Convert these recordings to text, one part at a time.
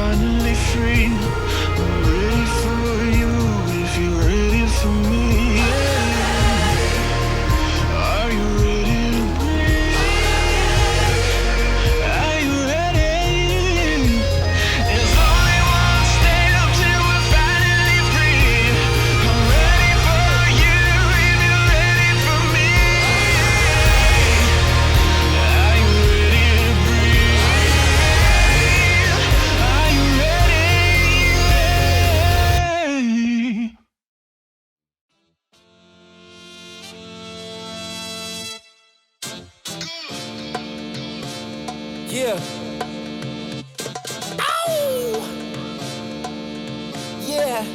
finally free. I'm ready for you if you're ready for me. Yeah. Are you ready to breathe? Are you ready? There's only one step till we're finally free. I'm ready for you if you're ready for me. Are you ready to breathe? Are you ready? Yeah. Ow! Yeah.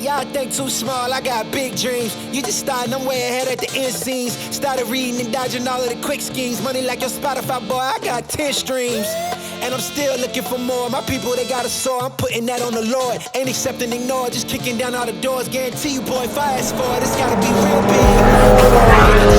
Y'all think too small, I got big dreams. You just starting, I'm way ahead at the end scenes. Started reading and dodging all of the quick schemes. Money like your Spotify, boy, I got 10 streams. And I'm still looking for more. My people, they got a soar, I'm putting that on the Lord. Ain't accepting, ignore, just kicking down all the doors. Guarantee you, boy, if I ask for it, it's gotta be real big.